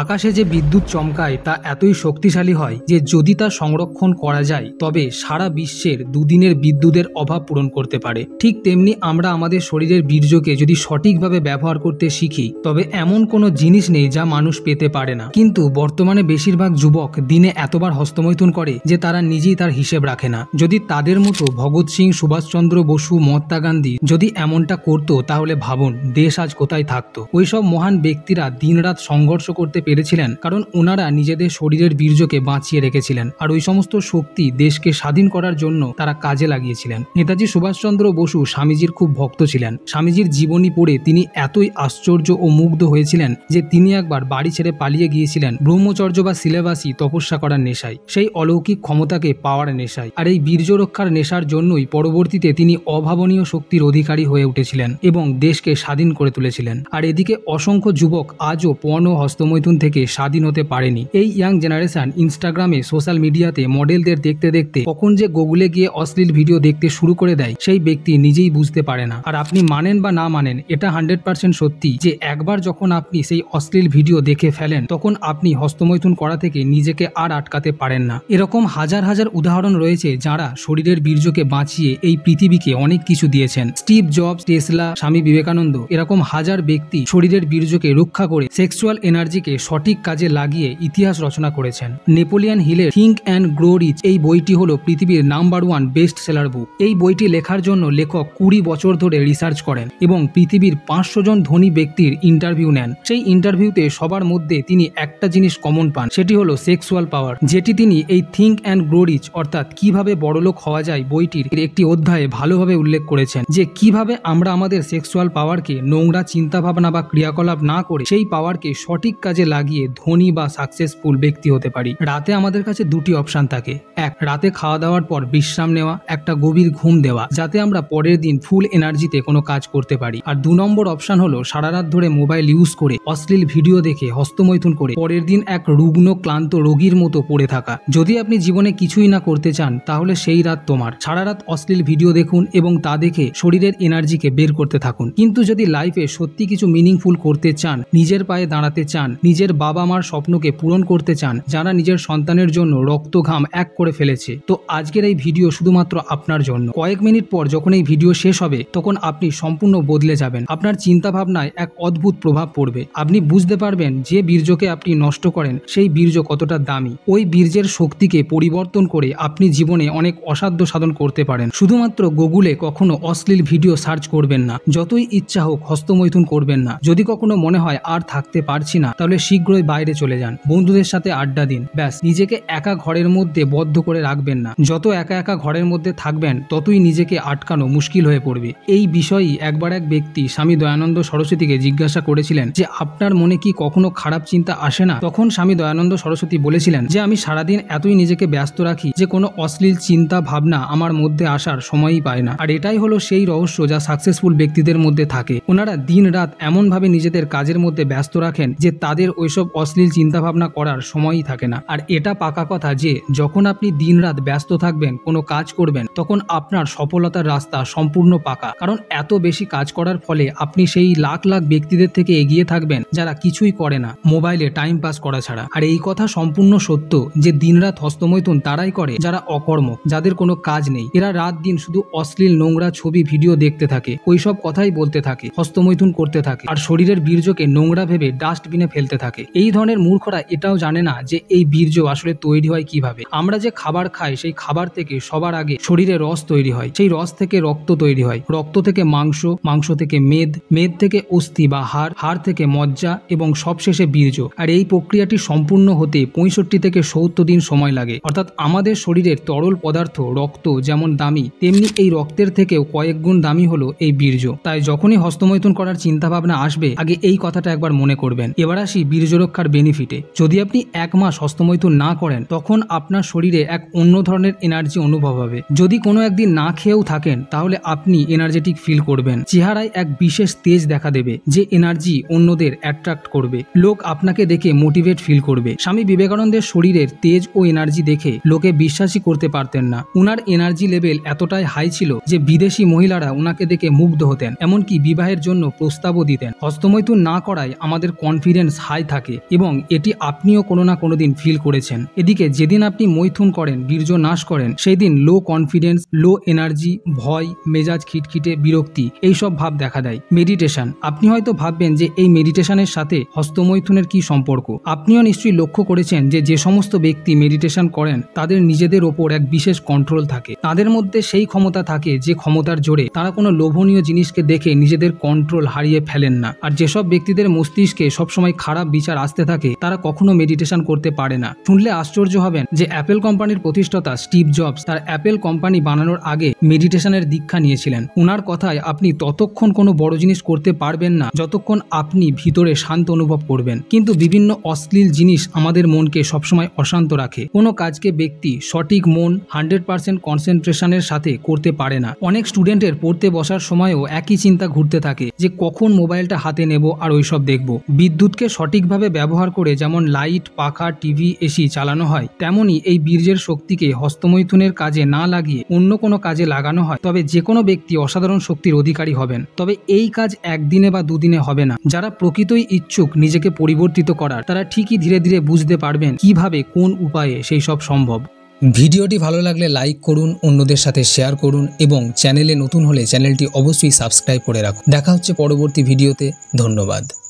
আকাশে যে বিদ্যুৎ চমকায় তা এতই শক্তিশালী হয় যে যদি তা সংরক্ষণ করা যায় তবে সারা বিশ্বের দুদিনের বিদ্যুতের অভাব পূরণ করতে পারে। ঠিক তেমনি আমরা আমাদের শরীরের বীর্যকে যদি সঠিকভাবে ব্যবহার করতে শিখি তবে এমন কোনো জিনিস নেই যা মানুষ পেতে পারে না। কিন্তু বর্তমানে বেশিরভাগ যুবক দিনে এতবার হস্তমৈথুন করে যে তারা নিজেই তার হিসেব রাখে না। যদি তাদের মতো ভগৎ সিং, সুভাষচন্দ্র বসু, মহাত্মা গান্ধী যদি এমনটা করতো তাহলে ভাবুন দেশ আজ কোথায় থাকতো। ওইসব মহান ব্যক্তিরা দিনরাত সংঘর্ষ করতে পেরেছিলেন কারণ ওনারা নিজেদের শরীরের বীর্যকে বাঁচিয়ে রেখেছিলেন আর ওই সমস্ত শক্তি দেশকে স্বাধীন করার জন্য তারা কাজে লাগিয়েছিলেন। নেতাজি সুভাষচন্দ্র বসু স্বামীজির খুব ভক্ত ছিলেন। স্বামীজির জীবনী পড়ে তিনি এতই আশ্চর্য ও মুগ্ধ হয়েছিলেন যে তিনি একবার বাড়ি ছেড়ে পালিয়ে গিয়েছিলেন ব্রহ্মচর্য বা সিলেবাসী তপস্যা করার নেশায়, সেই অলৌকিক ক্ষমতাকে পাওয়ার নেশায়। আর এই বীর্য রক্ষার নেশার জন্যই পরবর্তীতে তিনি অভাবনীয় শক্তির অধিকারী হয়ে উঠেছিলেন এবং দেশকে স্বাধীন করে তুলেছিলেন। আর এদিকে অসংখ্য যুবক আজও পর্ণ হস্তমৈথুন থেকে স্বাধীন হতে পারেনি। এই ইয়াং জেনারেশন ইনস্টাগ্রামে, সোশ্যাল মিডিয়াতে মডেলদের দেখতে দেখতে কখন যে গুগলে গিয়ে অশ্লীল ভিডিও দেখতে শুরু করে দেয় সেই ব্যক্তি নিজেই বুঝতে পারে না। আর আপনি মানেন বা না মানেন, এটা 100% সত্যি যে একবার যখন আপনি সেই অশ্লীল ভিডিও দেখে ফেলেন তখন আপনি হস্তমৈথুন করা থেকে নিজেকে আর আটকাতে পারেন না। এরকম হাজার হাজার উদাহরণ রয়েছে যারা শরীরের বীর্যকে বাঁচিয়ে এই পৃথিবীকে অনেক কিছু দিয়েছেন। Steve jobs, Tesla, Swami Vivekananda, এরকম হাজার ব্যক্তি শরীরের বীর্যকে রক্ষা করে সেক্সুয়াল এনার্জিকে সঠিক কাজে লাগিয়ে ইতিহাস রচনা করেছেন। নেপোলিয়ান হিলের থিঙ্ক অ্যান্ড গ্রো রিচ এই বইটি হলো পৃথিবীর নাম্বার 1 বেস্ট সেলার বুক। এই বইটি লেখার জন্য লেখক 20 বছর ধরে রিসার্চ করেন এবং পৃথিবীর 500 জন ধনী ব্যক্তির ইন্টারভিউ নেন। সেই ইন্টারভিউতে সবার মধ্যে তিনি একটা জিনিস কমন পান, সেটি হলো সেক্সুয়াল পাওয়ার, যেটি তিনি এই থিঙ্ক অ্যান্ড গ্রো রিচ অর্থাৎ কিভাবে বড়লোক হওয়া যায় বইটির একটি অধ্যায়ে ভালোভাবে উল্লেখ করেছেন যে কিভাবে আমরা আমাদের সেক্সুয়াল পাওয়ারকে নোংরা চিন্তাভাবনা বা ক্রিয়াকলাপ না করে সেই পাওয়ারকে সঠিক কাজে লাগিয়ে ধনী বা সাকসেসফুল ব্যক্তি হতে পারি। রাতে আমাদের কাছে দুটি অপশন থাকে, এক, রাতে খাওয়া দাওয়ার পর বিশ্রাম নেওয়া, একটা গভীর ঘুম দেওয়া যাতে আমরা পরের দিন ফুল এনার্জিতে কোনো কাজ করতে পারি। আর 2 নম্বর অপশন হলো সারা রাত ধরে মোবাইল ইউজ করে অশ্লীল ভিডিও দেখে হস্তমৈথুন করে পরের দিন এক রুগ্ন ক্লান্ত রোগীর মতো পড়ে থাকা। যদি আপনি জীবনে কিছুই না করতে চান তাহলে সেই রাত তোমার। সারা রাত অশ্লীল ভিডিও দেখুন এবং তা দেখে শরীরের এনার্জিকে বের করতে থাকুন। কিন্তু যদি লাইফে সত্যি কিছু মিনিংফুল করতে চান, নিজের পায়ে দাঁড়াতে চান, নিজের বাবা মার স্বপ্নকে পূরণ করতে চান, যারা নিজের সন্তানের জন্য রক্ত ঘাম এক করে ফেলেছে, তো আজকের এই ভিডিও শুধুমাত্র আপনার জন্য। কয়েক মিনিট পর যখন এই ভিডিও শেষ হবে তখন আপনি সম্পূর্ণ বদলে যাবেন। আপনার চিন্তা ভাবনায় এক অদ্ভুত প্রভাব পড়বে। আপনি বুঝতে পারবেন যে বীর্যকে আপনি নষ্ট করেন সেই বীর্য কতটা দামি। ওই বীর্যের শক্তিকে পরিবর্তন করে আপনি জীবনে অনেক অসাধ্য সাধন করতে পারেন। শুধুমাত্র গুগলে কখনো অশ্লীল ভিডিও সার্চ করবেন না, যতই ইচ্ছা হোক হস্তমৈথুন করবেন না। যদি কখনো মনে হয় আর থাকতে পারছি না তাহলে শীঘ্রই বাইরে চলে যান, বন্ধুদের সাথে আড্ডা দিন, ব্যাস। নিজেকে একা ঘরের মধ্যে বদ্ধ করে রাখবেন না। যত একা একা ঘরের মধ্যে থাকবেন ততই নিজেকে আটকানো মুশকিল হয়ে পড়বে। এই বিষয়ই একবার এক ব্যক্তি স্বামী দয়ানন্দ সরস্বতীকে জিজ্ঞাসা করেছিলেন যে আপনার মনে কি কখনো খারাপ চিন্তা আসে না? তখন স্বামী দয়ানন্দ সরস্বতী বলেছিলেন যে আমি সারাদিন এতই নিজেকে ব্যস্ত রাখি যে কোনো অশ্লীল চিন্তা ভাবনা আমার মধ্যে আসার সময়ই পায় না। আর এটাই হলো সেই রহস্য যা সাকসেসফুল ব্যক্তিদের মধ্যে থাকে। ওনারা দিন রাত এমনভাবে নিজেদের কাজের মধ্যে ব্যস্ত রাখেন যে তাদের ওইসব অশ্লীল চিন্তাভাবনা করার সময়ই থাকে না। আর এটা পাকা কথা যে যখন আপনি দিন রাত ব্যস্ত থাকবেন, কোনো কাজ করবেন, তখন আপনার সফলতার রাস্তা সম্পূর্ণ পাকা। কারণ এত বেশি কাজ করার ফলে আপনি সেই লাখ লাখ ব্যক্তিদের থেকে এগিয়ে থাকবেন যারা কিছুই করে না, মোবাইলে টাইম পাস করা ছাড়া। আর এই কথা সম্পূর্ণ সত্য যে দিনরাত হস্তমৈথুন তারাই করে যারা অকর্মক, যাদের কোনো কাজ নেই। এরা রাত দিন শুধু অশ্লীল নোংরা ছবি ভিডিও দেখতে থাকে, ওইসব কথাই বলতে থাকে, হস্তমৈথুন করতে থাকে আর শরীরের বীর্যকে নোংরা ভেবে ডাস্টবিনে ফেলতে থাকে। এই ধরনের মূর্খরা এটাও জানে না যে এই বীর্য আসলে তৈরি হয় কিভাবে। আমরা যে খাবার খাই সেই খাবার থেকে সবার আগে শরীরে রস তৈরি হয়, সেই রস থেকে রক্ত তৈরি হয়, রক্ত থেকে মাংস, মাংস থেকে মেদ, মেদ থেকে অস্থি বা হাড়, হাড় থেকে মজ্জা এবং সবশেষে বীর্য। আর এই প্রক্রিয়াটি সম্পূর্ণ হতে 65 থেকে 70 দিন সময় লাগে। অর্থাৎ আমাদের শরীরের তরল পদার্থ রক্ত যেমন দামি, তেমনি এই রক্তের থেকেও কয়েক গুণ দামি হলো এই বীর্য। তাই যখনই হস্তমৈথুন করার চিন্তা ভাবনা আসবে আগে এই কথাটা একবার মনে করবেন। এবার আসি বীর্য রক্ষার বেনিফিটে। যদি আপনি 1 মাস হস্তমৈথুন না করেন তখন আপনার শরীরে এক অন্য ধরনের এনার্জি অনুভব হবে। যদি কোনো একদিন না খেয়েও থাকেন তাহলে আপনি এনার্জেটিক ফিল করবেন, চেহারায় এক বিশেষ তেজ দেখা দেবে যে এনার্জি অন্যদের অ্যাট্রাক্ট করবে, লোক আপনাকে দেখে মোটিভেট ফিল করবে। স্বামী বিবেকানন্দের শরীরের তেজ ও এনার্জি দেখে লোকে বিশ্বাসই করতে পারতেন না। উনার এনার্জি লেভেল এতটাই হাই ছিল যে বিদেশি মহিলারা উনাকে দেখে মুগ্ধ হতেন, এমনকি বিবাহের জন্য প্রস্তাবও দিতেন। হস্তমৈথুন না করায় আমাদের কনফিডেন্স হাই হাই থাকে এবং এটি আপনিও কোনো না কোনো দিন ফিল করেছেন। এদিকে যেদিন আপনি মৈথুন করেন, বীর্য নাশ করেন, সেই দিন লো কনফিডেন্স, লো এনার্জি, ভয়, মেজাজ খিটখিটে, বিরক্তি এইসব ভাব দেখা দেয়। মেডিটেশন, আপনি হয়তো ভাববেন যে এই মেডিটেশনের সাথে হস্তমৈথুনের কি সম্পর্ক। আপনিও নিশ্চয়ই লক্ষ্য করেছেন যে সমস্ত ব্যক্তি মেডিটেশন করেন তাদের নিজেদের ওপর এক বিশেষ কন্ট্রোল থাকে। তাদের মধ্যে সেই ক্ষমতা থাকে যে ক্ষমতার জোরে তারা কোনো লোভনীয় জিনিসকে দেখে নিজেদের কন্ট্রোল হারিয়ে ফেলেন না। আর যেসব ব্যক্তিদের মস্তিষ্কে সবসময় খারাপ বিচার আসতে থাকে তারা কখনো মেডিটেশন করতে পারে না। শুনলে আশ্চর্য হবেন যে অ্যাপেল কোম্পানির প্রতিষ্ঠাতা স্টিভ জবস তার অ্যাপেল কোম্পানি বানানোর আগে মেডিটেশনের দীক্ষা নিয়েছিলেন। ওনার কথায় আপনি ততক্ষণ কোনো বড় জিনিস করতে পারবেন না যতক্ষণ আপনি ভিতরে শান্ত অনুভব করবেন। কিন্তু বিভিন্ন অশ্লীল জিনিস আমাদের মনকে সবসময় অশান্ত রাখে। কোনো কাজকে ব্যক্তি সঠিক মন 100% কনসেন্ট্রেশনের সাথে করতে পারে না। অনেক স্টুডেন্টের পড়তে বসার সময়ও একই চিন্তা ঘুরতে থাকে যে কখন মোবাইলটা হাতে নেব আর ওইসব দেখব। বিদ্যুৎকে সঠিকভাবে ব্যবহার করে যেমন লাইট, পাখা, টিভি, এসি চালানো হয়, তেমনি এই বীর্যের শক্তিকে হস্তমৈথুনের কাজে না লাগিয়ে অন্য কোনো কাজে লাগানো হয়, তবে যে কোনো ব্যক্তি অসাধারণ শক্তির অধিকারী হবেন। তবে এই কাজ একদিনে বা দুদিনে হবে না। যারা প্রকৃতই ইচ্ছুক নিজেকে পরিবর্তিত করার, তারা ঠিকই ধীরে ধীরে বুঝতে পারবেন কিভাবে, কোন উপায়ে সেই সব সম্ভব। ভিডিওটি ভালো লাগলে লাইক করুন, অন্যদের সাথে শেয়ার করুন এবং চ্যানেলে নতুন হলে চ্যানেলটি অবশ্যই সাবস্ক্রাইব করে রাখুন। দেখা হচ্ছে পরবর্তী ভিডিওতে। ধন্যবাদ।